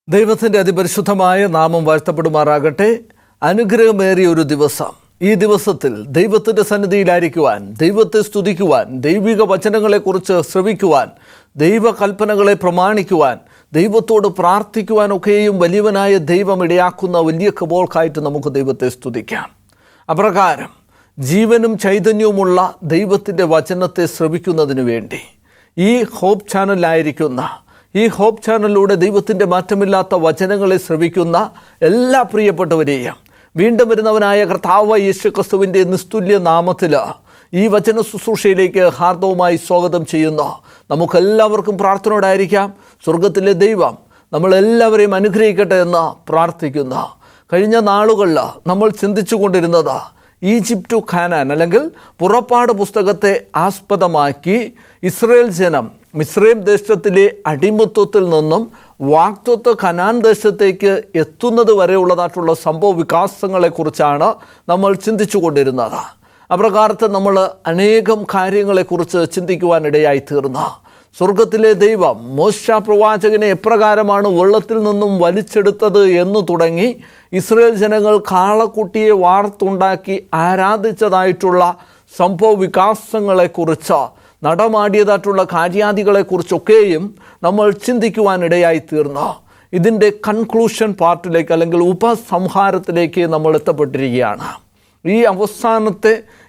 ദൈവത്തിൻ്റെ അതിപരിശുദ്ധമായ നാമം വാഴ്ത്തപ്പെടുമാറാകട്ടെ. അനുഗ്രഹമേറിയ ഒരു ദിവസം. ഈ ദിവസത്തിൽ ദൈവത്തിൻ്റെ സന്നിധിയിലായിരിക്കുവാൻ, ദൈവത്തെ സ്തുതിക്കുവാൻ, ദൈവിക വചനങ്ങളെക്കുറിച്ച് ശ്രവിക്കുവാൻ, ദൈവകൽപ്പനകളെ പ്രമാണിക്കുവാൻ, ദൈവത്തോട് പ്രാർത്ഥിക്കുവാനൊക്കെയും വലിയവനായ ദൈവം ഇടയാക്കുന്ന വലിയ കൃപകൾക്കായിട്ട് നമുക്ക് ദൈവത്തെ സ്തുതിക്കാം. അപ്രകാരം ജീവനും ചൈതന്യവുമുള്ള ദൈവത്തിൻ്റെ വചനത്തെ ശ്രവിക്കുന്നതിന് വേണ്ടി ഈ ഹോപ്പ് ചാനലിലായിരിക്കുന്ന, ഈ ഹോപ്പ് ചാനലിലൂടെ ദൈവത്തിൻ്റെ മാറ്റമില്ലാത്ത വചനങ്ങളെ ശ്രവിക്കുന്ന എല്ലാ പ്രിയപ്പെട്ടവരെയും വീണ്ടും വരുന്നവനായ കർത്താവ് യേശുക്രിസ്തുവിൻ്റെ നിസ്തുല്യ നാമത്തിൽ ഈ വചന ശുശ്രൂഷയിലേക്ക് ഹാർദവുമായി സ്വാഗതം ചെയ്യുന്നു. നമുക്കെല്ലാവർക്കും പ്രാർത്ഥനയോടായിരിക്കാം. സ്വർഗത്തിലെ ദൈവം നമ്മളെല്ലാവരെയും അനുഗ്രഹിക്കട്ടെ എന്ന് പ്രാർത്ഥിക്കുന്നു. കഴിഞ്ഞ നാളുകളിൽ നമ്മൾ ചിന്തിച്ചു കൊണ്ടിരുന്നത് ഈജിപ്റ്റ് ടു കാനാൻ അല്ലെങ്കിൽ പുറപ്പാട് പുസ്തകത്തെ ആസ്പദമാക്കി ഇസ്രായേൽ ജനം മിസ്രൈം ദേശത്തിലെ അടിമത്വത്തിൽ നിന്നും വാഗ്ദത്ത കനാൻ ദേശത്തേക്ക് എത്തുന്നത് വരെയുള്ളതായിട്ടുള്ള സംഭവ വികാസങ്ങളെക്കുറിച്ചാണ് നമ്മൾ ചിന്തിച്ചു കൊണ്ടിരുന്നത്. അപ്രകാരത്തിൽ നമ്മൾ അനേകം കാര്യങ്ങളെക്കുറിച്ച് ചിന്തിക്കുവാനിടയായി തീർന്നു. സ്വർഗത്തിലെ ദൈവം മോശ പ്രവാചകനെ എപ്രകാരമാണ് വെള്ളത്തിൽ നിന്നും വലിച്ചെടുത്തത് എന്ന് തുടങ്ങി ഇസ്രായേൽ ജനങ്ങൾ കാളക്കുട്ടിയെ വാർത്തുണ്ടാക്കി ആരാധിച്ചതായിട്ടുള്ള സംഭവ വികാസങ്ങളെക്കുറിച്ച്, നടമാടിയതായിട്ടുള്ള കാര്യാദികളെക്കുറിച്ചൊക്കെയും നമ്മൾ ചിന്തിക്കുവാനിടയായി തീർന്നു. ഇതിൻ്റെ കൺക്ലൂഷൻ പാർട്ടിലേക്ക് അല്ലെങ്കിൽ ഉപസംഹാരത്തിലേക്ക് നമ്മൾ എത്തപ്പെട്ടിരിക്കുകയാണ്.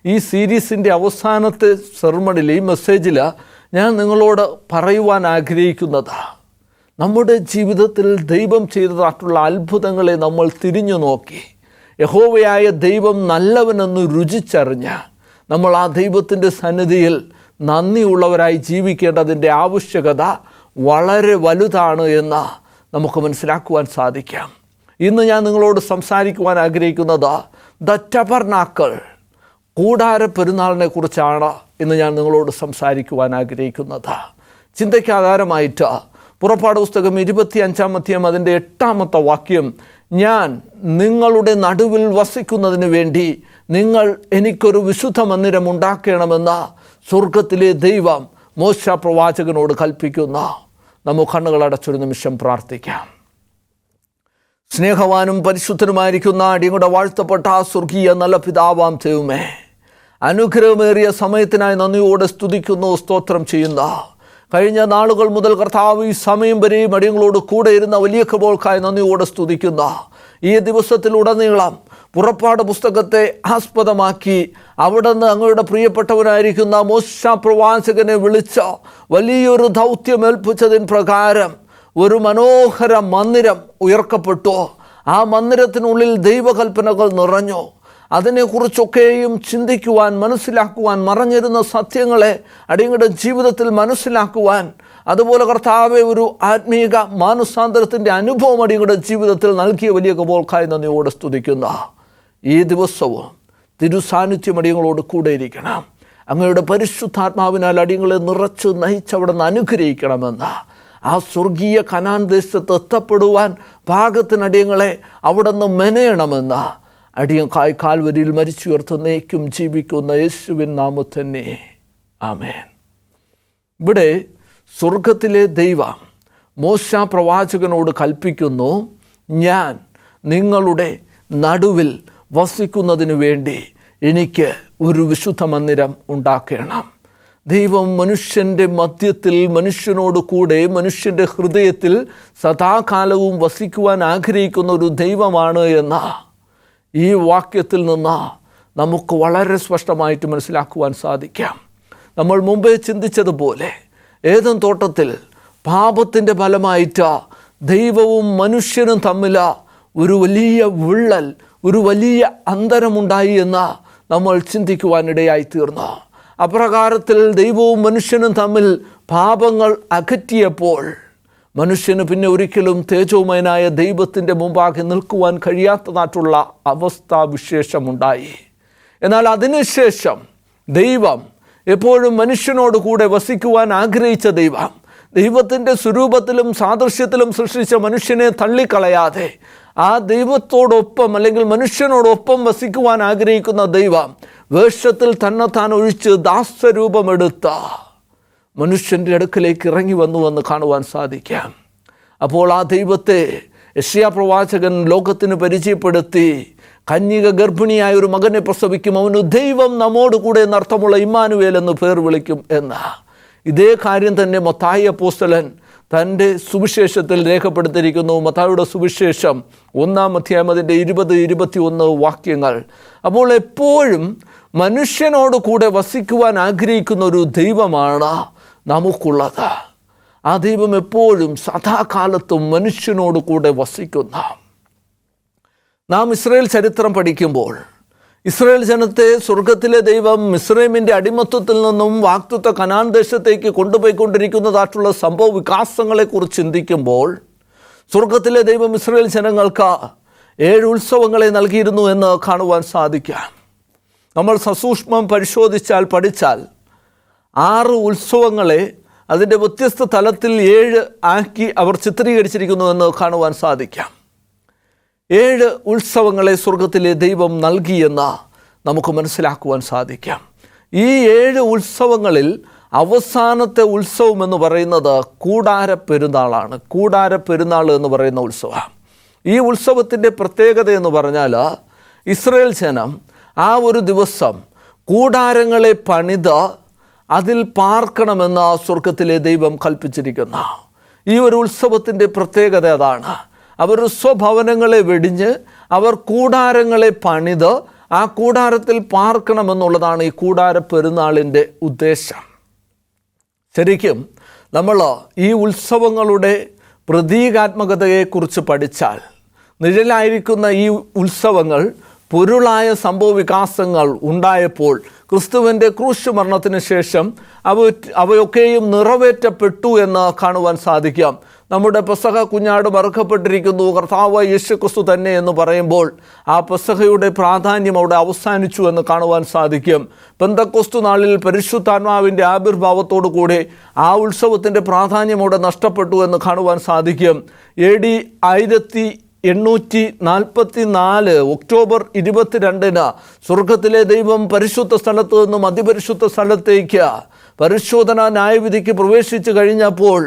ഈ സീരീസിൻ്റെ അവസാനത്തെ സെർമണിൽ, ഈ മെസ്സേജിൽ ഞാൻ നിങ്ങളോട് പറയുവാൻ ആഗ്രഹിക്കുന്നത്, നമ്മുടെ ജീവിതത്തിൽ ദൈവം ചെയ്തതായിട്ടുള്ള അത്ഭുതങ്ങളെ നമ്മൾ തിരിഞ്ഞു നോക്കി യഹോവയായ ദൈവം നല്ലവനെന്ന് രുചിച്ചറിഞ്ഞ് നമ്മൾ ആ ദൈവത്തിൻ്റെ സന്നിധിയിൽ നന്ദിയുള്ളവരായി ജീവിക്കേണ്ടതിൻ്റെ ആവശ്യകത വളരെ വലുതാണ് എന്ന് നമുക്ക് മനസ്സിലാക്കുവാൻ സാധിക്കാം. ഇന്ന് ഞാൻ നിങ്ങളോട് സംസാരിക്കുവാൻ ആഗ്രഹിക്കുന്നത് ദ ടബർനാക്കിൾ, കൂടാര പെരുന്നാളിനെ കുറിച്ചാണ് ഇന്ന് ഞാൻ നിങ്ങളോട് സംസാരിക്കുവാൻ ആഗ്രഹിക്കുന്നത്. ചിന്തയ്ക്ക് ആധാരമായിട്ട് പുറപ്പാട് പുസ്തകം 25-ാം അധ്യായം അതിൻ്റെ 8-ാമത്തെ വാക്യം, ഞാൻ നിങ്ങളുടെ നടുവിൽ വസിക്കുന്നതിന് വേണ്ടി നിങ്ങൾ എനിക്കൊരു വിശുദ്ധ മന്ദിരം ഉണ്ടാക്കണമെന്ന് സ്വർഗത്തിലെ ദൈവം മോശ പ്രവാചകനോട് കൽപ്പിക്കുന്ന. നമുക്ക് കണ്ണുകളടച്ചൊരു നിമിഷം പ്രാർത്ഥിക്കാം. സ്നേഹവാനും പരിശുദ്ധനുമായിരിക്കുന്ന അടിയങ്ങളുടെ വാഴ്ത്തപ്പെട്ട സ്വർഗീയ നല്ല പിതാവാം ദൈവമേ, അനുഗ്രഹമേറിയ സമയത്തിനായി നന്ദിയോടെ സ്തുതിക്കുന്നു, സ്തോത്രം ചെയ്യുന്ന. കഴിഞ്ഞ നാളുകൾ മുതൽ കർത്താവ് ഈ സമയം വരെയും അടിയങ്ങളോട് കൂടെ ഇരുന്ന വലിയ കൃപകൾക്കായി നന്ദിയോടെ സ്തുതിക്കുന്ന. ഈ ദിവസത്തിലുടനീളം പുറപ്പാട് പുസ്തകത്തെ ആസ്പദമാക്കി അവിടുന്ന് അങ്ങയുടെ പ്രിയപ്പെട്ടവനായിരിക്കുന്ന മോശ പ്രവാചകനെ വിളിച്ച് വലിയൊരു ദൗത്യം ഏൽപ്പിച്ചതിന് പ്രകാരം ഒരു മനോഹര മന്ദിരം ഉയർക്കപ്പെട്ടു. ആ മന്ദിരത്തിനുള്ളിൽ ദൈവകൽപ്പനകൾ നിറഞ്ഞു. അതിനെക്കുറിച്ചൊക്കെയും ചിന്തിക്കുവാൻ, മനസ്സിലാക്കുവാൻ, മറഞ്ഞിരുന്ന സത്യങ്ങളെ അടിയങ്ങളുടെ ജീവിതത്തിൽ മനസ്സിലാക്കുവാൻ, അതുപോലെ കർത്താവെ ഒരു ആത്മീക മാനസാന്തരത്തിൻ്റെ അനുഭവം അടിയങ്ങളുടെ ജീവിതത്തിൽ നൽകിയ വലിയ കൃപകൾക്കായി നന്ദിയോടെ സ്തുതിക്കുന്ന. ഈ ദിവസവും തിരുസാന്നിധ്യം അടിയങ്ങളോട് കൂടെ ഇരിക്കണം. അങ്ങയുടെ പരിശുദ്ധാത്മാവിനാൽ അടിയങ്ങളെ നിറച്ച് നയിച്ചവിടെ നിന്ന് അനുഗ്രഹിക്കണമെന്ന്, ആ സ്വർഗീയ കനാൻ ദേശത്ത് എത്തപ്പെടുവാൻ പാകത്തിനടിയങ്ങളെ അവിടെ നിന്ന് മെനയണമെന്ന് അടിയങ്കായ് കാൽവരിയിൽ മരിച്ചുയർത്തുന്നേക്കും ജീവിക്കുന്ന യേശുവിൻ നാമത്തിൽ തന്നെ ആമേൻ. ഇവിടെ സ്വർഗത്തിലെ ദൈവം മോശ പ്രവാചകനോട് കൽപ്പിക്കുന്നു, ഞാൻ നിങ്ങളുടെ നടുവിൽ വസിക്കുന്നതിന് വേണ്ടി എനിക്ക് ഒരു വിശുദ്ധ മന്ദിരം ഉണ്ടാക്കണം. ദൈവം മനുഷ്യൻ്റെ മധ്യത്തിൽ, മനുഷ്യനോട് കൂടെ, മനുഷ്യൻ്റെ ഹൃദയത്തിൽ സദാകാലവും വസിക്കുവാൻ ആഗ്രഹിക്കുന്ന ഒരു ദൈവമാണ് എന്ന ഈ വാക്യത്തിൽ നിന്ന് നമുക്ക് വളരെ സ്പഷ്ടമായിട്ട് മനസ്സിലാക്കുവാൻ സാധിക്കാം. നമ്മൾ മുമ്പേ ചിന്തിച്ചതുപോലെ ഏദൻ തോട്ടത്തിൽ പാപത്തിൻ്റെ ഫലമായിട്ട് ദൈവവും മനുഷ്യനും തമ്മിൽ ഒരു വലിയ വിള്ളൽ, ഒരു വലിയ അന്തരമുണ്ടായി എന്ന് നമ്മൾ ചിന്തിക്കുവാനിടയായി തീർന്നു. അപ്രകാരത്തിൽ ദൈവവും മനുഷ്യനും തമ്മിൽ പാപങ്ങൾ അകറ്റിയപ്പോൾ മനുഷ്യന് പിന്നെ ഒരിക്കലും തേജോമയനായ ദൈവത്തിൻ്റെ മുമ്പാകെ നിൽക്കുവാൻ കഴിയാത്തതായിട്ടുള്ള അവസ്ഥാവിശേഷമുണ്ടായി. എന്നാൽ അതിനുശേഷം ദൈവം എപ്പോഴും മനുഷ്യനോട് കൂടെ വസിക്കുവാൻ ആഗ്രഹിച്ച ദൈവം, ദൈവത്തിൻ്റെ സ്വരൂപത്തിലും സാദൃശ്യത്തിലും സൃഷ്ടിച്ച മനുഷ്യനെ തള്ളിക്കളയാതെ ആ ദൈവത്തോടൊപ്പം അല്ലെങ്കിൽ മനുഷ്യനോടൊപ്പം വസിക്കുവാൻ ആഗ്രഹിക്കുന്ന ദൈവം വേഷത്തിൽ തന്നെത്താൻ ഒഴിച്ച് ദാസരൂപമെടുത്ത മനുഷ്യൻ്റെ അടുക്കലേക്ക് ഇറങ്ങി വന്നുവെന്ന് കാണുവാൻ സാധിക്കാം. അപ്പോൾ ആ ദൈവത്തെ യെശയ്യാ പ്രവാചകൻ ലോകത്തിന് പരിചയപ്പെടുത്തി, കന്യക ഗർഭിണിയായ ഒരു മകനെ പ്രസവിക്കും, അവന് ദൈവം നമ്മോട് കൂടെ എന്നർത്ഥമുള്ള ഇമ്മാനുവേൽ എന്ന് പേർ വിളിക്കും എന്ന്. ഇതേ കാര്യം തന്നെ മത്തായി അപ്പോസ്തലൻ തൻ്റെ സുവിശേഷത്തിൽ രേഖപ്പെടുത്തിയിരിക്കുന്നു. മത്തായിയുടെ സുവിശേഷം 1-ാം അധ്യായം അതിൻ്റെ 20-21 വാക്യങ്ങൾ. അപ്പോൾ എപ്പോഴും മനുഷ്യനോട് കൂടെ വസിക്കുവാൻ ആഗ്രഹിക്കുന്ന ഒരു ദൈവമാണ് നമുക്കുള്ളത്. ആ ദൈവം എപ്പോഴും സദാകാലത്തും മനുഷ്യനോട് കൂടെ വസിക്കുന്ന. നാം ഇസ്രായേൽ ചരിത്രം പഠിക്കുമ്പോൾ ഇസ്രായേൽ ജനത്തെ സ്വർഗത്തിലെ ദൈവം മിസ്രൈമിൻ്റെ അടിമത്വത്തിൽ നിന്നും വാഗ്ദത്ത കനാൻ ദേശത്തേക്ക് കൊണ്ടുപോയിക്കൊണ്ടിരിക്കുന്നതായിട്ടുള്ള സംഭവ വികാസങ്ങളെക്കുറിച്ച് ചിന്തിക്കുമ്പോൾ സ്വർഗത്തിലെ ദൈവം ഇസ്രായേൽ ജനങ്ങൾക്ക് 7 ഉത്സവങ്ങളെ നൽകിയിരുന്നു എന്ന് കാണുവാൻ സാധിക്കാം. നമ്മൾ സസൂക്ഷ്മം പഠിച്ചാൽ 6 ഉത്സവങ്ങളെ അതിൻ്റെ വ്യത്യസ്ത തലത്തിൽ 7 ആക്കി അവർ ചിത്രീകരിച്ചിരിക്കുന്നു എന്ന് കാണുവാൻ സാധിക്കാം. 7 ഉത്സവങ്ങളെ സ്വർഗത്തിലെ ദൈവം നൽകിയെന്ന് നമുക്ക് മനസ്സിലാക്കുവാൻ സാധിക്കാം. ഈ 7 ഉത്സവങ്ങളിൽ അവസാനത്തെ ഉത്സവം എന്ന് പറയുന്നത് കൂടാര പെരുന്നാളാണ്. കൂടാര പെരുന്നാൾ എന്ന് പറയുന്ന ഉത്സവം. ഈ ഉത്സവത്തിൻ്റെ പ്രത്യേകത എന്ന് പറഞ്ഞാൽ ഇസ്രായേൽ ജനം ആ ഒരു ദിവസം കൂടാരങ്ങളെ പണിത് അതിൽ പാർക്കണമെന്ന് സ്വർഗത്തിലെ ദൈവം കൽപ്പിച്ചിരിക്കുന്ന ഈ ഒരു ഉത്സവത്തിൻ്റെ പ്രത്യേകത അതാണ്. അവർ സ്വഭവനങ്ങളെ വെടിഞ്ഞ് അവർ കൂടാരങ്ങളെ പണിത് ആ കൂടാരത്തിൽ പാർക്കണമെന്നുള്ളതാണ് ഈ കൂടാര പെരുന്നാളിൻ്റെ ഉദ്ദേശം. ശരിക്കും നമ്മൾ ഈ ഉത്സവങ്ങളുടെ പ്രതീകാത്മകതയെക്കുറിച്ച് പഠിച്ചാൽ നിഴലായിരിക്കുന്ന ഈ ഉത്സവങ്ങൾ പൊരുളായ സംഭവ വികാസങ്ങൾ ഉണ്ടായപ്പോൾ ക്രിസ്തുവിൻ്റെ ക്രൂശ് മരണത്തിന് ശേഷം അവയൊക്കെയും നിറവേറ്റപ്പെട്ടു എന്ന് കാണുവാൻ സാധിക്കാം. നമ്മുടെ പെസഹ കുഞ്ഞാട് മറക്കപ്പെട്ടിരിക്കുന്നു, കർത്താവ് യേശു ക്രിസ്തു തന്നെ എന്ന് പറയുമ്പോൾ ആ പെസഹയുടെ പ്രാധാന്യം അവിടെ അവസാനിച്ചു എന്ന് കാണുവാൻ സാധിക്കും. പെന്തക്കോസ്തു നാളിൽ പരിശുദ്ധാത്മാവിൻ്റെ ആവിർഭാവത്തോടു കൂടി ആ ഉത്സവത്തിൻ്റെ പ്രാധാന്യം അവിടെ നഷ്ടപ്പെട്ടു എന്ന് കാണുവാൻ സാധിക്കും. AD 1844 ഒക്ടോബർ 22 സ്വർഗത്തിലെ ദൈവം പരിശുദ്ധ സ്ഥലത്ത് നിന്നും അതിപരിശുദ്ധ സ്ഥലത്തേക്ക് പരിശോധനാ ന്യായവിധിക്ക് പ്രവേശിച്ചു കഴിഞ്ഞപ്പോൾ,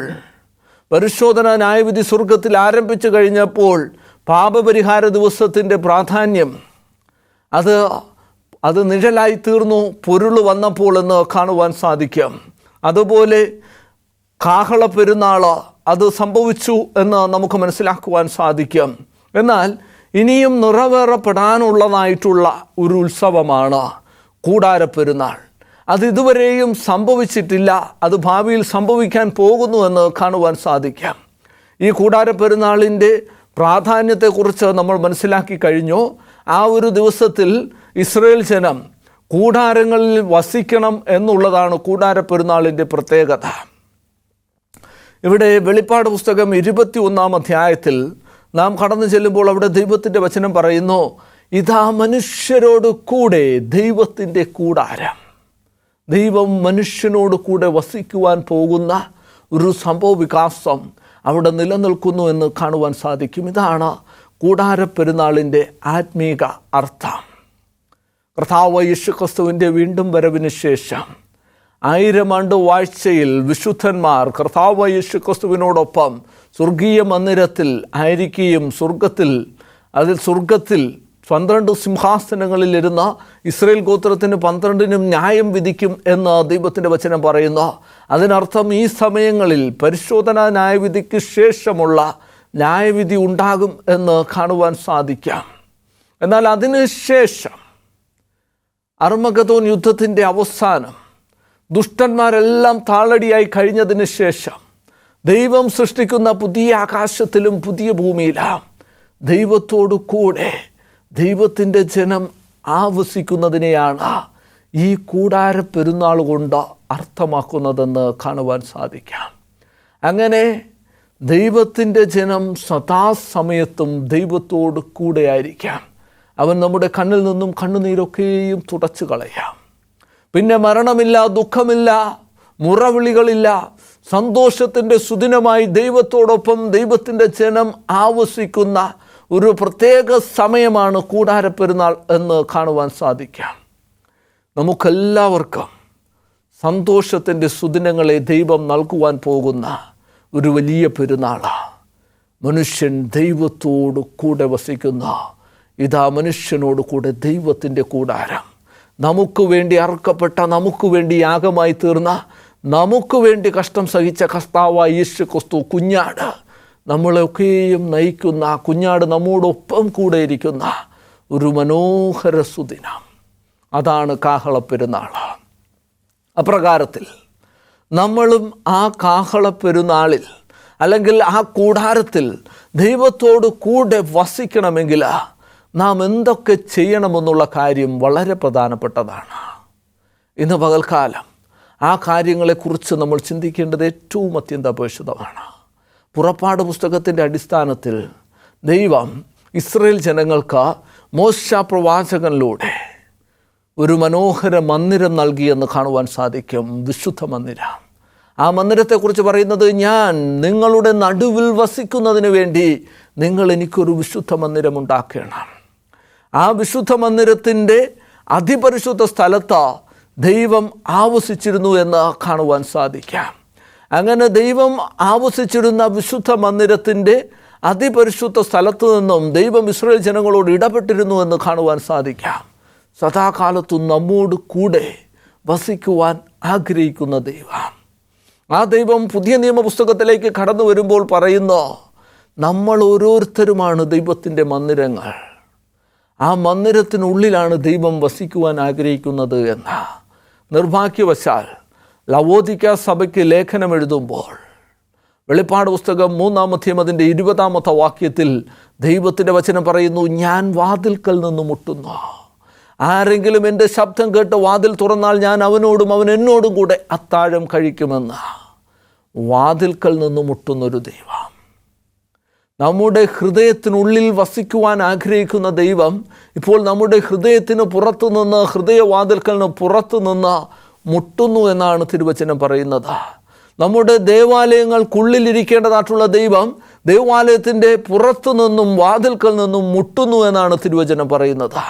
പരിശോധനാ ന്യായവിധി സ്വർഗത്തിൽ ആരംഭിച്ചു കഴിഞ്ഞപ്പോൾ പാപപരിഹാര ദിവസത്തിൻ്റെ പ്രാധാന്യം അത് നിഴലായി തീർന്നു പൊരുൾ വന്നപ്പോൾ എന്ന് കാണുവാൻ സാധിക്കും. അതുപോലെ കാഹള പെരുന്നാൾ അത് സംഭവിച്ചു എന്ന് നമുക്ക് മനസ്സിലാക്കുവാൻ സാധിക്കും. എന്നാൽ ഇനിയും നിറവേറപ്പെടാനുള്ളതായിട്ടുള്ള ഒരു ഉത്സവമാണ് കൂടാര പെരുന്നാൾ. അത് ഇതുവരെയും സംഭവിച്ചിട്ടില്ല, അത് ഭാവിയിൽ സംഭവിക്കാൻ പോകുന്നുവെന്ന് കാണുവാൻ സാധിക്കാം. ഈ കൂടാര പെരുന്നാളിൻ്റെ പ്രാധാന്യത്തെക്കുറിച്ച് നമ്മൾ മനസ്സിലാക്കി കഴിഞ്ഞു. ആ ഒരു ദിവസത്തിൽ ഇസ്രായേൽ ജനം കൂടാരങ്ങളിൽ വസിക്കണം എന്നുള്ളതാണ് കൂടാര പെരുന്നാളിൻ്റെ പ്രത്യേകത. ഇവിടെ വെളിപ്പാട് പുസ്തകം 21-ാം അധ്യായത്തിൽ നാം കടന്നു ചെല്ലുമ്പോൾ അവിടെ ദൈവത്തിൻ്റെ വചനം പറയുന്നു, ഇതാ മനുഷ്യരോട് കൂടെ ദൈവത്തിൻ്റെ കൂടാരം. ദൈവം മനുഷ്യനോട് കൂടെ വസിക്കുവാൻ പോകുന്ന ഒരു സംഭവ വികാസം അവിടെ നിലനിൽക്കുന്നു എന്ന് കാണുവാൻ സാധിക്കും. ഇതാണ് കൂടാര പെരുന്നാളിൻ്റെ ആത്മീക അർത്ഥം. കർത്താവ് യേശു ക്രിസ്തുവിൻ്റെ വീണ്ടും വരവിന് ശേഷം 1000 ആണ്ട് വാഴ്ചയിൽ വിശുദ്ധന്മാർ കർത്താവ് യേശു ക്രിസ്തുവിനോടൊപ്പം സ്വർഗീയ മന്ദിരത്തിൽ ആയിരിക്കുകയും സ്വർഗത്തിൽ 12 സിംഹാസനങ്ങളിലിരുന്ന ഇസ്രായേൽ ഗോത്രത്തിന് 12നും ന്യായം വിധിക്കും എന്ന് ദൈവത്തിൻ്റെ വചനം പറയുന്നു. അതിനർത്ഥം ഈ സമയങ്ങളിൽ പരിശോധനാ ന്യായവിധിക്ക് ശേഷമുള്ള ന്യായവിധി ഉണ്ടാകും എന്ന് കാണുവാൻ സാധിക്കാം. എന്നാൽ അതിനുശേഷം അർമഗദോൻ യുദ്ധത്തിൻ്റെ അവസാനം ദുഷ്ടന്മാരെല്ലാം താളടിയായി കഴിഞ്ഞതിന് ശേഷം ദൈവം സൃഷ്ടിക്കുന്ന പുതിയ ആകാശത്തിലും പുതിയ ഭൂമിയിലും ദൈവത്തോടു കൂടെ ദൈവത്തിൻ്റെ ജനം ആവസിക്കുന്നതിനെയാണ് ഈ കൂടാര പെരുന്നാൾ കൊണ്ട് അർത്ഥമാക്കുന്നതെന്ന് കാണുവാൻ സാധിക്കാം. അങ്ങനെ ദൈവത്തിൻ്റെ ജനം സദാസമയത്തും ദൈവത്തോട് കൂടെ ആയിരിക്കാം. അവൻ നമ്മുടെ കണ്ണിൽ നിന്നും കണ്ണുനീരൊക്കെയും തുടച്ചു കളയാം. പിന്നെ മരണമില്ല, ദുഃഖമില്ല, മുറവിളികളില്ല. സന്തോഷത്തിൻ്റെ സുദിനമായി ദൈവത്തോടൊപ്പം ദൈവത്തിൻ്റെ ജനം ആവസിക്കുന്ന ഒരു പ്രത്യേക സമയമാണ് കൂടാര പെരുന്നാൾ എന്ന് കാണുവാൻ സാധിക്കാം. നമുക്കെല്ലാവർക്കും സന്തോഷത്തിൻ്റെ സുദിനങ്ങളെ ദൈവം നൽകുവാൻ പോകുന്ന ഒരു വലിയ പെരുന്നാളാണ്. മനുഷ്യൻ ദൈവത്തോട് കൂടെ വസിക്കുന്ന ഇതാ മനുഷ്യനോട് കൂടെ ദൈവത്തിൻ്റെ കൂടാരം. നമുക്ക് വേണ്ടി അറുക്കപ്പെട്ട, നമുക്ക് വേണ്ടി യാഗമായി തീർന്ന, നമുക്ക് വേണ്ടി കഷ്ടം സഹിച്ച കർത്താവായ യേശു ക്രിസ്തു കുഞ്ഞാട് നമ്മളെയൊക്കെയും നയിക്കുന്ന, കുഞ്ഞാട് നമ്മോടൊപ്പം കൂടെ ഇരിക്കുന്ന ഒരു മനോഹര സുദിനം. അതാണ് കാഹളപ്പെരുന്നാൾ. അപ്രകാരത്തിൽ നമ്മളും ആ കാഹളപ്പെരുന്നാളിൽ അല്ലെങ്കിൽ ആ കൂടാരത്തിൽ ദൈവത്തോട് കൂടെ വസിക്കണമെങ്കിൽ നാം എന്തൊക്കെ ചെയ്യണമെന്നുള്ള കാര്യം വളരെ പ്രധാനപ്പെട്ടതാണ്. ഇന്ന് പകൽക്കാലം ആ കാര്യങ്ങളെക്കുറിച്ച് നമ്മൾ ചിന്തിക്കേണ്ടത് ഏറ്റവും അത്യന്താപേക്ഷിതമാണ്. പുറപ്പാട് പുസ്തകത്തിൻ്റെ അടിസ്ഥാനത്തിൽ ദൈവം ഇസ്രായേൽ ജനങ്ങൾക്ക് മോശ പ്രവാചകനിലൂടെ ഒരു മനോഹര മന്ദിരം നൽകിയെന്ന് കാണുവാൻ സാധിക്കും. വിശുദ്ധ മന്ദിരം. ആ മന്ദിരത്തെക്കുറിച്ച് പറയുന്നത്, ഞാൻ നിങ്ങളുടെ നടുവിൽ വസിക്കുന്നതിന് വേണ്ടി നിങ്ങൾ എനിക്കൊരു വിശുദ്ധ മന്ദിരം ഉണ്ടാക്കണം. ആ വിശുദ്ധ മന്ദിരത്തിൻ്റെ അതിപരിശുദ്ധ സ്ഥലത്ത് ദൈവം ആവസിച്ചിരുന്നു എന്ന് കാണുവാൻ സാധിക്കാം. അങ്ങനെ ദൈവം ആവസിച്ചിരുന്ന വിശുദ്ധ മന്ദിരത്തിൻ്റെ അതിപരിശുദ്ധ സ്ഥലത്തു നിന്നും ദൈവം ഇസ്രായേൽ ജനങ്ങളോട് ഇടപെട്ടിരുന്നു എന്ന് കാണുവാൻ സാധിക്കാം. സദാകാലത്തും നമ്മോട് കൂടെ വസിക്കുവാൻ ആഗ്രഹിക്കുന്ന ദൈവം. ആ ദൈവം പുതിയ നിയമപുസ്തകത്തിലേക്ക് കടന്നു വരുമ്പോൾ പറയുന്നു, നമ്മൾ ഓരോരുത്തരുമാണ് ദൈവത്തിൻ്റെ മന്ദിരങ്ങൾ. ആ മന്ദിരത്തിനുള്ളിലാണ് ദൈവം വസിക്കുവാൻ ആഗ്രഹിക്കുന്നത് എന്ന്. നിർഭാഗ്യവശാൽ ലവോദിക്ക സഭയ്ക്ക് ലേഖനം എഴുതുമ്പോൾ വെളിപ്പാട് പുസ്തകം 3-ാം അധ്യായം അതിൻ്റെ 20-ാമത്തെ വാക്യത്തിൽ ദൈവത്തിൻ്റെ വചനം പറയുന്നു, ഞാൻ വാതിൽക്കൽ നിന്ന് മുട്ടുന്നു. ആരെങ്കിലും എൻ്റെ ശബ്ദം കേട്ട് വാതിൽ തുറന്നാൽ ഞാൻ അവനോടും അവൻ എന്നോടും കൂടെ അത്താഴം കഴിക്കുമെന്ന്. വാതിൽക്കൽ നിന്ന് മുട്ടുന്നൊരു ദൈവം. നമ്മുടെ ഹൃദയത്തിനുള്ളിൽ വസിക്കുവാൻ ആഗ്രഹിക്കുന്ന ദൈവം ഇപ്പോൾ നമ്മുടെ ഹൃദയത്തിന് പുറത്തു നിന്ന്, ഹൃദയവാതിൽക്കലിന് പുറത്തു നിന്ന് മുട്ടുന്നു എന്നാണ് തിരുവചനം പറയുന്നത്. നമ്മുടെ ദേവാലയങ്ങൾക്കുള്ളിലിരിക്കേണ്ടതായിട്ടുള്ള ദൈവം ദേവാലയത്തിൻ്റെ പുറത്തു നിന്നും വാതിൽക്കൽ നിന്നും മുട്ടുന്നു എന്നാണ് തിരുവചനം പറയുന്നത്.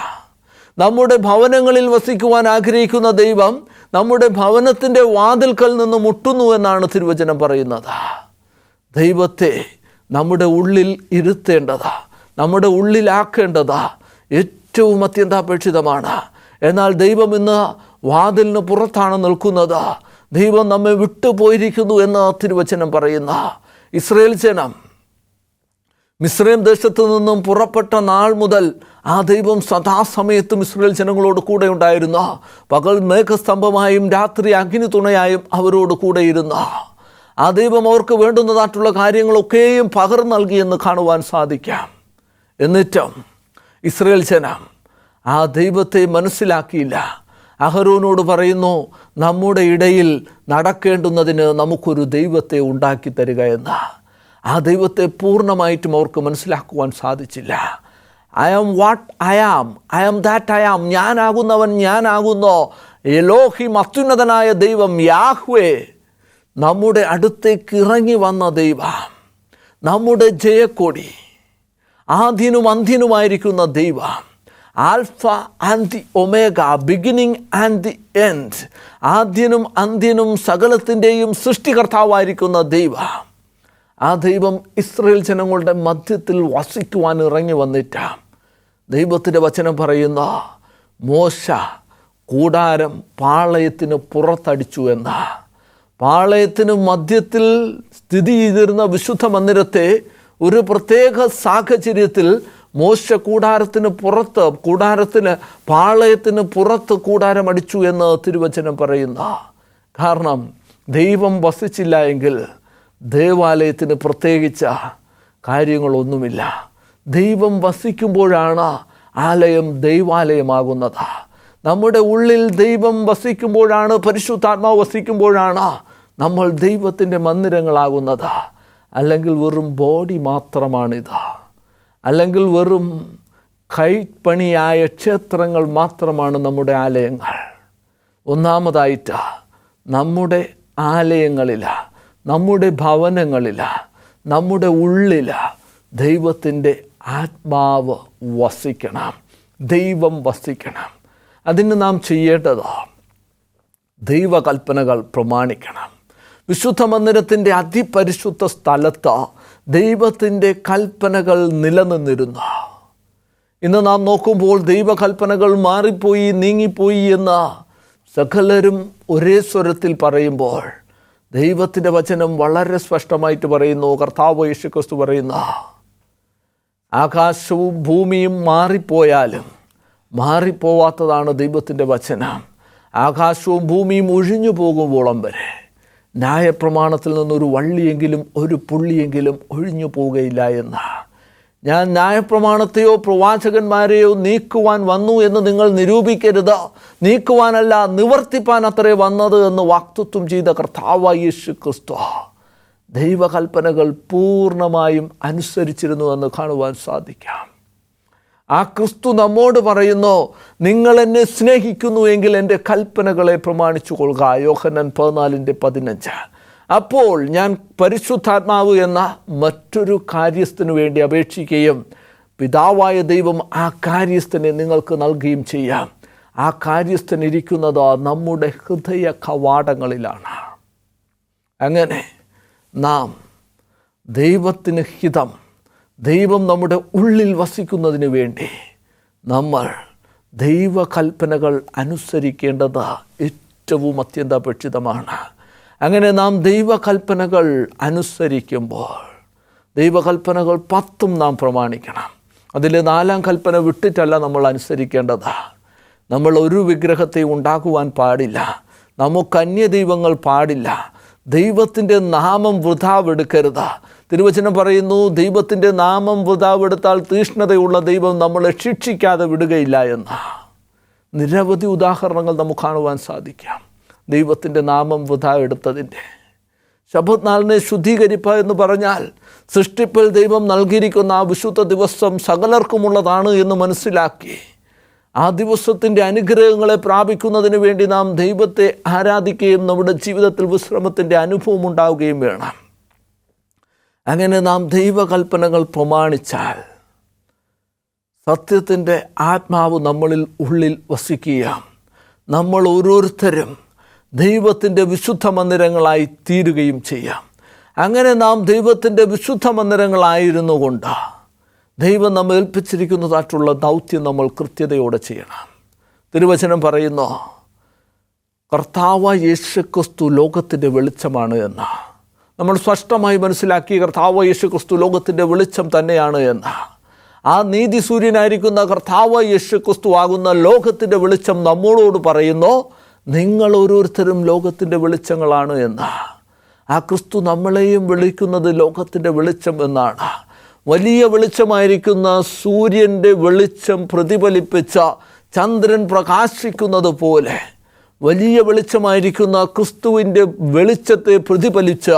നമ്മുടെ ഭവനങ്ങളിൽ വസിക്കുവാൻ ആഗ്രഹിക്കുന്ന ദൈവം നമ്മുടെ ഭവനത്തിൻ്റെ വാതിൽക്കൽ നിന്ന് മുട്ടുന്നു എന്നാണ് തിരുവചനം പറയുന്നത്. ദൈവത്തെ നമ്മുടെ ഉള്ളിൽ ഇരുത്തേണ്ടത്, നമ്മുടെ ഉള്ളിലാക്കേണ്ടത് ഏറ്റവും അത്യന്താപേക്ഷിതമാണ്. എന്നാൽ ദൈവം ഇന്ന് വാതിലിന് പുറത്താണ് നിൽക്കുന്നത്. ദൈവം നമ്മെ വിട്ടുപോയിരിക്കുന്നു എന്ന് തിരുവചനം പറയുന്ന ഇസ്രായേൽ ജനം മിസ്രൈം ദേശത്തു നിന്നും പുറപ്പെട്ട നാൾ മുതൽ ആ ദൈവം സദാസമയത്തും ഇസ്രായേൽ ജനങ്ങളോട് കൂടെ ഉണ്ടായിരുന്ന, പകൽ മേഘസ്തംഭമായും രാത്രി അഗ്നി തുണയായും അവരോട് കൂടെയിരുന്ന ആ ദൈവം അവർക്ക് വേണ്ടുന്നതായിട്ടുള്ള കാര്യങ്ങളൊക്കെയും പകർന്നു നൽകിയെന്ന് കാണുവാൻ സാധിക്കാം. എന്നിട്ടും ഇസ്രായേൽ ജനം ആ ദൈവത്തെ മനസ്സിലാക്കിയില്ല. അഹരോനോട് പറയുന്നു, നമ്മുടെ ഇടയിൽ നടക്കേണ്ടുന്നതിന് നമുക്കൊരു ദൈവത്തെ ഉണ്ടാക്കി തരിക എന്ന്. ആ ദൈവത്തെ പൂർണ്ണമായിട്ടും അവർക്ക് മനസ്സിലാക്കുവാൻ സാധിച്ചില്ല. I am what I am, I am that I am, ഞാനാകുന്നവൻ ഞാനാകുന്നു. എലോഹിം, അത്യുന്നതനായ ദൈവം യാഹ്വേ, നമ്മുടെ അടുത്തേക്ക് ഇറങ്ങി വന്ന ദൈവം, നമ്മുടെ ജയക്കൊടി, ആദ്യനും അന്ത്യനുമായിരിക്കുന്ന ദൈവം, alpha and the omega, beginning and the end, ആദ്യനും അന്ത്യനും സകലത്തിൻ്റെയും സൃഷ്ടികർത്താവായിരിക്കുന്ന ദൈവം. ആ ദൈവം ഇസ്രായേൽ ജനങ്ങളുടെ മധ്യത്തിൽ വസിക്കുവാൻ ഇറങ്ങി വന്നിട്ട ദൈവത്തിൻ്റെ വചനം പറയുന്ന മോശ കൂടാരം പാളയത്തിന് പുറത്തടിച്ചു എന്ന. പാളയത്തിന് മധ്യത്തിൽ സ്ഥിതി ചെയ്തിരുന്ന വിശുദ്ധ മന്ദിരത്തെ ഒരു പ്രത്യേക സാഹചര്യത്തിൽ മോശ കൂടാരത്തിന് പാളയത്തിന് പുറത്ത് കൂടാരം അടിച്ചു എന്ന് തിരുവചനം പറയുന്ന. കാരണം ദൈവം വസിച്ചില്ല എങ്കിൽ ദേവാലയത്തിന് പ്രത്യേകിച്ച കാര്യങ്ങളൊന്നുമില്ല. ദൈവം വസിക്കുമ്പോഴാണ് ആലയം ദൈവാലയമാകുന്നത്. നമ്മുടെ ഉള്ളിൽ ദൈവം വസിക്കുമ്പോഴാണ്, പരിശുദ്ധാത്മാവ് വസിക്കുമ്പോഴാണ് നമ്മൾ ദൈവത്തിൻ്റെ മന്ദിരങ്ങളാകുന്നത്. അല്ലെങ്കിൽ വെറും ബോഡി മാത്രമാണിത്. അല്ലെങ്കിൽ വെറും കൈപ്പണിയായ ക്ഷേത്രങ്ങൾ മാത്രമാണ് നമ്മുടെ ആലയങ്ങൾ. ഒന്നാമതായിട്ട് നമ്മുടെ ആലയങ്ങളില, നമ്മുടെ ഭവനങ്ങളില, നമ്മുടെ ഉള്ളില ദൈവത്തിൻ്റെ ആത്മാവ് വസിക്കണം, ദൈവം വസിക്കണം. അതിന് നാം ചെയ്യേണ്ടത് ദൈവകൽപ്പനകൾ പ്രമാണിക്കണം. വിശുദ്ധ മന്ദിരത്തിൻ്റെ അതിപരിശുദ്ധ സ്ഥലത്ത് ദൈവത്തിൻ്റെ കൽപ്പനകൾ നിലനിന്നിരുന്നു. ഇന്ന് നാം നോക്കുമ്പോൾ ദൈവകൽപ്പനകൾ മാറിപ്പോയി, നീങ്ങിപ്പോയി എന്ന് സകലരും ഒരേ സ്വരത്തിൽ പറയുമ്പോൾ ദൈവത്തിൻ്റെ വചനം വളരെ സ്പഷ്ടമായിട്ട് പറയുന്നു. കർത്താവ് യേശുക്രിസ്തു പറയുന്ന, ആകാശവും ഭൂമിയും മാറിപ്പോയാലും മാറിപ്പോവാത്തതാണ് ദൈവത്തിൻ്റെ വചനം. ആകാശവും ഭൂമിയും ഒഴിഞ്ഞു പോകുമ്പോളം വരെ ന്യായപ്രമാണത്തിൽ നിന്നൊരു വള്ളിയെങ്കിലും ഒരു പുള്ളിയെങ്കിലും ഒഴിഞ്ഞു പോവുകയില്ല എന്ന്. ഞാൻ ന്യായപ്രമാണത്തെയോ പ്രവാചകന്മാരെയോ നീക്കുവാൻ വന്നു എന്ന് നിങ്ങൾ നിരൂപിക്കരുത്. നീക്കുവാനല്ല, നിവർത്തിപ്പാൻ അത്രേ വന്നത് എന്ന് വാക്തത്വം ചെയ്ത കർത്താവായ യേശുക്രിസ്തു ദൈവകൽപ്പനകൾ പൂർണ്ണമായും അനുസരിച്ചിരുന്നു എന്ന് കാണുവാൻ സാധിക്കാം. ആ ക്രിസ്തു നമ്മോട് പറയുന്നു, നിങ്ങൾ എന്നെ സ്നേഹിക്കുന്നു എങ്കിൽ എൻ്റെ കൽപ്പനകളെ പ്രമാണിച്ചു കൊള്ളുക. യോഹന്നാൻ 14:15. അപ്പോൾ ഞാൻ പരിശുദ്ധാത്മാവ് എന്ന മറ്റൊരു കാര്യസ്ഥനു വേണ്ടി അപേക്ഷിക്കുകയും പിതാവായ ദൈവം ആ കാര്യസ്ഥനെ നിങ്ങൾക്ക് നൽകുകയും ചെയ്യാം. ആ കാര്യസ്ഥൻ ഇരിക്കുന്നത് നമ്മുടെ ഹൃദയ കവാടങ്ങളിലാണ്. അങ്ങനെ നാം ദൈവത്തിന് ഹിതം, ദൈവം നമ്മുടെ ഉള്ളിൽ വസിക്കുന്നതിന് വേണ്ടി നമ്മൾ ദൈവകൽപ്പനകൾ അനുസരിക്കേണ്ടത് ഏറ്റവും അത്യന്താപേക്ഷിതമാണ്. അങ്ങനെ നാം ദൈവകൽപ്പനകൾ അനുസരിക്കുമ്പോൾ ദൈവകൽപ്പനകൾ 10 നാം പ്രമാണിക്കണം. അതിൽ 4ാം കൽപ്പന വിട്ടിട്ടല്ല നമ്മൾ അനുസരിക്കേണ്ടത്. നമ്മൾ ഒരു വിഗ്രഹത്തെ ഉണ്ടാക്കുവാൻ പാടില്ല. നമുക്ക് അന്യദൈവങ്ങൾ പാടില്ല. ദൈവത്തിൻ്റെ നാമം വൃഥാവെടുക്കരുത്. തിരുവചനം പറയുന്നു, ദൈവത്തിൻ്റെ നാമം വൃഥാവെടുത്താൽ തീഷ്ണതയുള്ള ദൈവം നമ്മളെ ശിക്ഷിക്കാതെ വിടുകയില്ല എന്ന്. നിരവധി ഉദാഹരണങ്ങൾ നമുക്ക് കാണുവാൻ സാധിക്കാം. ദൈവത്തിൻ്റെ നാമം വൃഥാ എടുത്തതിൻ്റെ. ശബ്ബത്ത് നാളിനെ ശുദ്ധീകരിക്കുക എന്ന് പറഞ്ഞാൽ സൃഷ്ടിപ്പിൽ ദൈവം നൽകിയിരിക്കുന്ന ആ വിശുദ്ധ ദിവസം സകലർക്കുമുള്ളതാണ് എന്ന് മനസ്സിലാക്കി ആ ദിവസത്തിൻ്റെ അനുഗ്രഹങ്ങളെ പ്രാപിക്കുന്നതിന് വേണ്ടി നാം ദൈവത്തെ ആരാധിക്കുകയും നമ്മുടെ ജീവിതത്തിൽ വിശ്രമത്തിൻ്റെ അനുഭവം ഉണ്ടാവുകയും വേണം. അങ്ങനെ നാം ദൈവകൽപ്പനകൾ പ്രമാണിച്ചാൽ സത്യത്തിൻ്റെ ആത്മാവ് നമ്മളിൽ ഉള്ളിൽ വസിക്കുകയും നമ്മൾ ഓരോരുത്തരും ദൈവത്തിൻ്റെ വിശുദ്ധ മന്ദിരങ്ങളായി തീരുകയും ചെയ്യാം. അങ്ങനെ നാം ദൈവത്തിൻ്റെ വിശുദ്ധ മന്ദിരങ്ങളായിരുന്നു കൊണ്ട് ദൈവം നമ്മെ ഏൽപ്പിച്ചിരിക്കുന്നതായിട്ടുള്ള ദൗത്യം നമ്മൾ കൃത്യതയോടെ ചെയ്യണം. തിരുവചനം പറയുന്നു, കർത്താവായ യേശുക്രിസ്തു ലോകത്തിൻ്റെ വെളിച്ചമാണ് എന്ന്. നമ്മൾ സ്പഷ്ടമായി മനസ്സിലാക്കി കർത്താവായ യേശുക്രിസ്തു ലോകത്തിൻ്റെ വെളിച്ചം തന്നെയാണ് എന്ന്. ആ നീതി സൂര്യനായിരിക്കുന്ന കർത്താവായ യേശുക്രിസ്തു ആകുന്ന ലോകത്തിൻ്റെ വെളിച്ചം നമ്മളോട് പറയുന്നു, നിങ്ങൾ ഓരോരുത്തരും ലോകത്തിൻ്റെ വെളിച്ചങ്ങളാണ് എന്ന്. ആ ക്രിസ്തു നമ്മളെയും വിളിക്കുന്നത് ലോകത്തിൻ്റെ വെളിച്ചം എന്നാണ്. വലിയ വെളിച്ചമായിരിക്കുന്ന സൂര്യൻ്റെ വെളിച്ചം പ്രതിഫലിപ്പിച്ച ചന്ദ്രൻ പ്രകാശിക്കുന്നത് പോലെ വലിയ വെളിച്ചമായിരിക്കുന്ന ക്രിസ്തുവിൻ്റെ വെളിച്ചത്തെ പ്രതിഫലിച്ച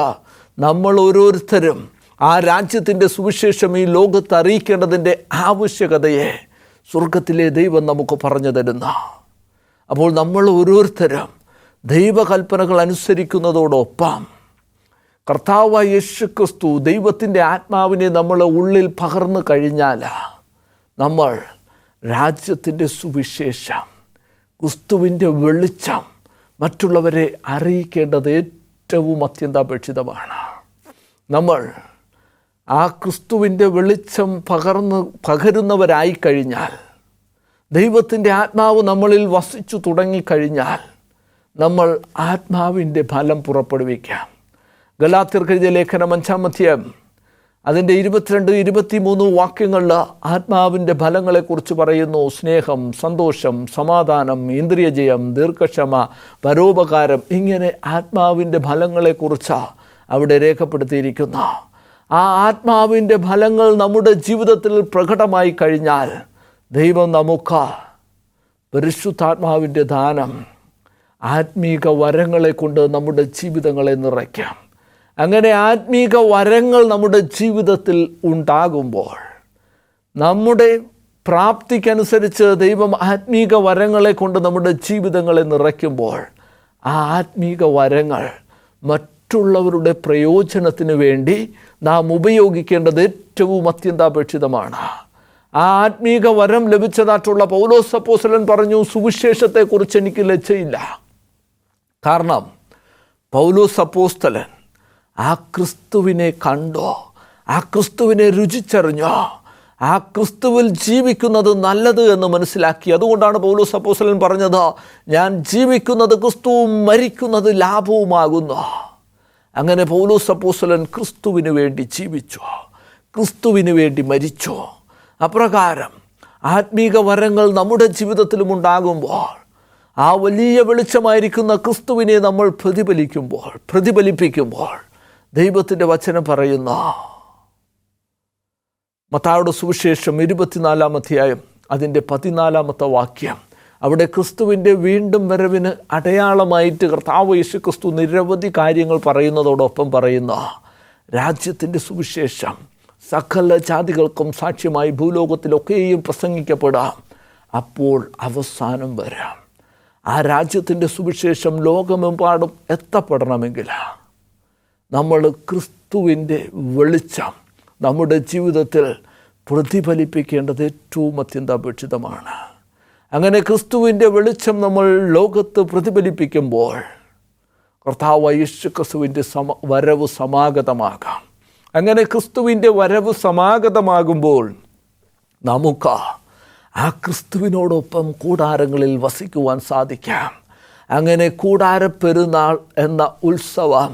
നമ്മൾ ഓരോരുത്തരും ആ രാജ്യത്തിൻ്റെ സുവിശേഷം ഈ ലോകത്ത് അറിയിക്കേണ്ടതിൻ്റെ ആവശ്യകതയെ സ്വർഗത്തിലെ ദൈവം നമുക്ക് പറഞ്ഞു തരുന്നു. അപ്പോൾ നമ്മൾ ഓരോരുത്തരും ദൈവകൽപ്പനകൾ അനുസരിക്കുന്നതോടൊപ്പം കർത്താവായ യേശുക്രിസ്തു ദൈവത്തിൻ്റെ ആത്മാവിനെ നമ്മളെ ഉള്ളിൽ പകർന്നു കഴിഞ്ഞാൽ നമ്മൾ രാജ്യത്തിൻ്റെ സുവിശേഷം, ക്രിസ്തുവിൻ്റെ വെളിച്ചം മറ്റുള്ളവരെ അറിയിക്കേണ്ടത് ഏറ്റവും അത്യന്താപേക്ഷിതമാണ്. നമ്മൾ ആ ക്രിസ്തുവിൻ്റെ വെളിച്ചം പകരുന്നവരായിക്കഴിഞ്ഞാൽ, ദൈവത്തിൻ്റെ ആത്മാവ് നമ്മളിൽ വസിച്ചു തുടങ്ങിക്കഴിഞ്ഞാൽ നമ്മൾ ആത്മാവിൻ്റെ ഫലം പുറപ്പെടുവിക്കാം. ഗലാത്യർക്ക് എഴുതിയ ലേഖനം 5-ാം അധ്യായം അതിൻ്റെ 22-23 വാക്യങ്ങളിൽ ആത്മാവിൻ്റെ ഫലങ്ങളെക്കുറിച്ച് പറയുന്നു. സ്നേഹം, സന്തോഷം, സമാധാനം, ഇന്ദ്രിയജയം, ദീർഘക്ഷമ, പരോപകാരം, ഇങ്ങനെ ആത്മാവിൻ്റെ ഫലങ്ങളെക്കുറിച്ച് അവിടെ രേഖപ്പെടുത്തിയിരിക്കുന്നു. ആ ആത്മാവിൻ്റെ ഫലങ്ങൾ നമ്മുടെ ജീവിതത്തിൽ പ്രകടമായി കഴിഞ്ഞാൽ ദൈവം നമുക്ക് പരിശുദ്ധാത്മാവിൻ്റെ ദാനം, ആത്മീക വരങ്ങളെ കൊണ്ട് നമ്മുടെ ജീവിതങ്ങളെ നിറയ്ക്കാം. അങ്ങനെ ആത്മീക വരങ്ങൾ നമ്മുടെ ജീവിതത്തിൽ ഉണ്ടാകുമ്പോൾ, നമ്മുടെ പ്രാപ്തിക്കനുസരിച്ച് ദൈവം ആത്മീക വരങ്ങളെ കൊണ്ട് നമ്മുടെ ജീവിതങ്ങളെ നിറയ്ക്കുമ്പോൾ ആ ആത്മീക വരങ്ങൾ മറ്റുള്ളവരുടെ പ്രയോജനത്തിന് വേണ്ടി നാം ഉപയോഗിക്കേണ്ടത് ഏറ്റവും അത്യന്താപേക്ഷിതമാണ്. ആ ആത്മീക വരം ലഭിച്ചതായിട്ടുള്ള പൗലോസ് അപ്പോസ്തലൻ പറഞ്ഞു, സുവിശേഷത്തെക്കുറിച്ച് എനിക്ക് ലജ്ജയില്ല. കാരണം പൗലോസ് അപ്പോസ്തലൻ ആ ക്രിസ്തുവിനെ കണ്ടോ, ആ ക്രിസ്തുവിനെ രുചിച്ചറിഞ്ഞോ? ആ ക്രിസ്തുവിൽ ജീവിക്കുന്നത് നല്ലത് എന്ന് മനസ്സിലാക്കി. അതുകൊണ്ടാണ് പൗലോസ് അപ്പോസ്തലൻ പറഞ്ഞത്, ഞാൻ ജീവിക്കുന്നത് ക്രിസ്തുവും മരിക്കുന്നത് ലാഭവുമാകുന്നു. അങ്ങനെ പൗലോസ് അപ്പോസ്തലൻ ക്രിസ്തുവിന് വേണ്ടി ജീവിച്ചു, ക്രിസ്തുവിന് വേണ്ടി മരിച്ചു. അപ്രകാരം ആത്മീക വരങ്ങൾ നമ്മുടെ ജീവിതത്തിലും ഉണ്ടാകുമ്പോൾ, ആ വലിയ വെളിച്ചമായിരിക്കുന്ന ക്രിസ്തുവിനെ നമ്മൾ പ്രതിഫലിപ്പിക്കുമ്പോൾ ദൈവത്തിൻ്റെ വചനം പറയുന്ന മത്തായിയുടെ സുവിശേഷം 24-ാം അധ്യായം അതിൻ്റെ 14-ാമത്തെ വാക്യം, അവിടെ ക്രിസ്തുവിൻ്റെ വീണ്ടും വരവിന് അടയാളമായിട്ട് കർത്താവ് യേശു ക്രിസ്തു നിരവധി കാര്യങ്ങൾ പറയുന്നതോടൊപ്പം പറയുന്ന രാജ്യത്തിൻ്റെ സുവിശേഷം സകല ജാതികൾക്കും സാക്ഷ്യമായി ഭൂലോകത്തിലൊക്കെയും പ്രസംഗിക്കപ്പെടാം, അപ്പോൾ അവസാനം വരാം. ആ രാജ്യത്തിൻ്റെ സുവിശേഷം ലോകമെമ്പാടും എത്തപ്പെടണമെങ്കിൽ നമ്മൾ ക്രിസ്തുവിൻ്റെ വെളിച്ചം നമ്മുടെ ജീവിതത്തിൽ പ്രതിഫലിപ്പിക്കേണ്ടത് ഏറ്റവും അത്യന്താപേക്ഷിതമാണ്. അങ്ങനെ ക്രിസ്തുവിൻ്റെ വെളിച്ചം നമ്മൾ ലോകത്ത് പ്രതിഫലിപ്പിക്കുമ്പോൾ കർത്താവ് യേശു ക്രിസ്തുവിൻ്റെ വരവ് സമാഗതമാകാം. അങ്ങനെ ക്രിസ്തുവിൻ്റെ വരവ് സമാഗതമാകുമ്പോൾ നമുക്ക് ആ ക്രിസ്തുവിനോടൊപ്പം കൂടാരങ്ങളിൽ വസിക്കുവാൻ സാധിക്കാം. അങ്ങനെ കൂടാരപ്പെരുന്നാൾ എന്ന ഉത്സവം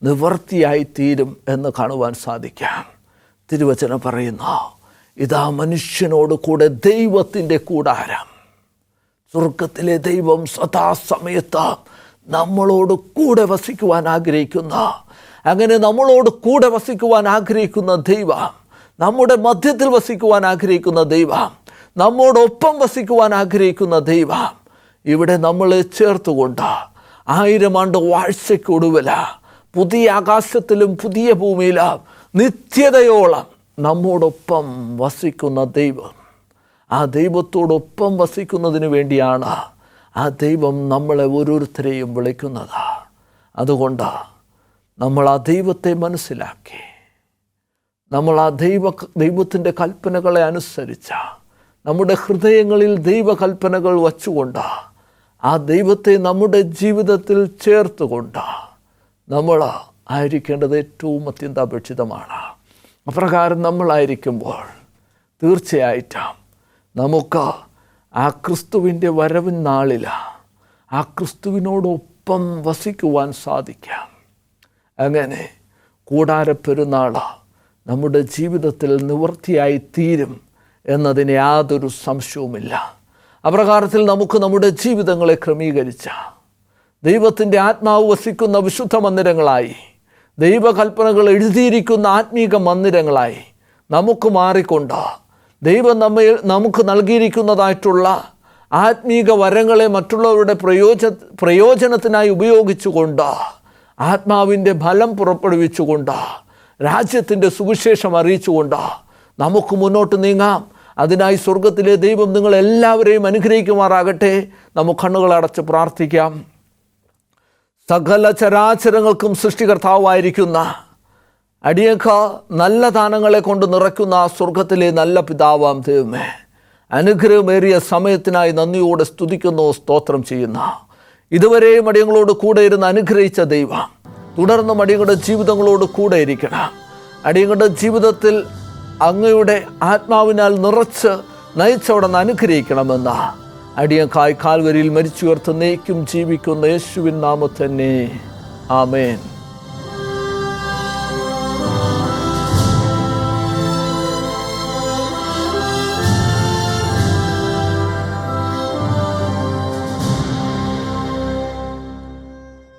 നിവർത്തിയായി തീരും എന്ന് കാണുവാൻ സാധിക്കാം. തിരുവചനം പറയുന്നു, ഇതാ മനുഷ്യനോട് കൂടെ ദൈവത്തിൻ്റെ കൂടാരം. സ്വർഗത്തിലെ ദൈവം സദാസമയത്ത് നമ്മളോട് കൂടെ വസിക്കുവാൻ ആഗ്രഹിക്കുന്ന, അങ്ങനെ നമ്മളോട് കൂടെ വസിക്കുവാൻ ആഗ്രഹിക്കുന്ന ദൈവം, നമ്മുടെ മധ്യത്തിൽ വസിക്കുവാൻ ആഗ്രഹിക്കുന്ന ദൈവം, നമ്മോടൊപ്പം വസിക്കുവാൻ ആഗ്രഹിക്കുന്ന ദൈവം ഇവിടെ നമ്മളെ ചേർത്തുകൊണ്ട് 1000 ആണ്ട് വാഴ്ചയ്ക്കൊടുവില പുതിയ ആകാശത്തിലും പുതിയ ഭൂമിയിലും നിത്യതയോളം നമ്മോടൊപ്പം വസിക്കുന്ന ദൈവം. ആ ദൈവത്തോടൊപ്പം വസിക്കുന്നതിന് വേണ്ടിയാണ് ആ ദൈവം നമ്മളെ ഓരോരുത്തരെയും വിളിക്കുന്നത്. അതുകൊണ്ട് നമ്മൾ ആ ദൈവത്തെ മനസ്സിലാക്കി, നമ്മൾ ആ ദൈവത്തിൻ്റെ കൽപ്പനകളെ അനുസരിച്ച നമ്മുടെ ഹൃദയങ്ങളിൽ ദൈവകൽപ്പനകൾ വച്ചുകൊണ്ട് ആ ദൈവത്തെ നമ്മുടെ ജീവിതത്തിൽ ചേർത്തുകൊണ്ട് നമ്മൾ ആയിരിക്കേണ്ടത് ഏറ്റവും അത്യന്താപേക്ഷിതമാണ്. അപ്രകാരം നമ്മളായിരിക്കുമ്പോൾ തീർച്ചയായിട്ടും നമുക്ക് ആ ക്രിസ്തുവിൻ്റെ വരവിൻ നാളിൽ ആ ക്രിസ്തുവിനോടൊപ്പം വസിക്കുവാൻ സാധിക്കാം. അങ്ങനെ കൂടാരപ്പെരുന്നാൾ നമ്മുടെ ജീവിതത്തിൽ നിവൃത്തിയായി തീരും എന്നതിന് യാതൊരു സംശയവുമില്ല. അപ്രകാരത്തിൽ നമുക്ക് നമ്മുടെ ജീവിതങ്ങളെ ക്രമീകരിച്ച ദൈവത്തിൻ്റെ ആത്മാവ് വസിക്കുന്ന വിശുദ്ധ മന്ദിരങ്ങളായി, ദൈവകൽപ്പനകൾ എഴുതിയിരിക്കുന്ന ആത്മീക മന്ദിരങ്ങളായി നമുക്ക് മാറിക്കൊണ്ട് ദൈവം നമുക്ക് നൽകിയിരിക്കുന്നതായിട്ടുള്ള ആത്മീക വരങ്ങളെ മറ്റുള്ളവരുടെ പ്രയോജനത്തിനായി ഉപയോഗിച്ചുകൊണ്ട് ആത്മാവിൻ്റെ ഫലം പുറപ്പെടുവിച്ചുകൊണ്ട് രാജ്യത്തിൻ്റെ സുവിശേഷം അറിയിച്ചുകൊണ്ട് നമുക്ക് മുന്നോട്ട് നീങ്ങാം. അതിനായി സ്വർഗത്തിലെ ദൈവം നിങ്ങളെല്ലാവരെയും അനുഗ്രഹിക്കുമാറാകട്ടെ. നമുക്ക് കണ്ണുകളടച്ച് പ്രാർത്ഥിക്കാം. സകല ചരാചരങ്ങൾക്കും സൃഷ്ടികർത്താവായിരിക്കുന്ന അടിയക്ക് നല്ല ദാനങ്ങളെ കൊണ്ട് നിറയ്ക്കുന്ന സ്വർഗത്തിലെ നല്ല പിതാവാം ദൈവമേ, അനുഗ്രഹമേറിയ സമയത്തിനായി നന്ദിയോടെ സ്തുതിക്കുന്നു, സ്തോത്രം ചെയ്യുന്ന ഇതുവരെയും അടിയങ്ങളോട് കൂടെ ഇരുന്ന് അനുഗ്രഹിച്ച ദൈവം തുടർന്നും അടിയങ്ങളുടെ ജീവിതങ്ങളോട് കൂടെ ഇരിക്കണം. അടിയങ്ങളുടെ ജീവിതത്തിൽ അങ്ങയുടെ ആത്മാവിനാൽ നിറച്ച് നയിച്ചവിടെ നിന്ന് അനുഗ്രഹിക്കണമെന്ന അടിയക്കായി കാൽവരിയിൽ മരിച്ചുയർത്ത് നീക്കും ജീവിക്കുന്ന യേശുവിൻ നാമത്തിൽ തന്നെ ആമേൻ.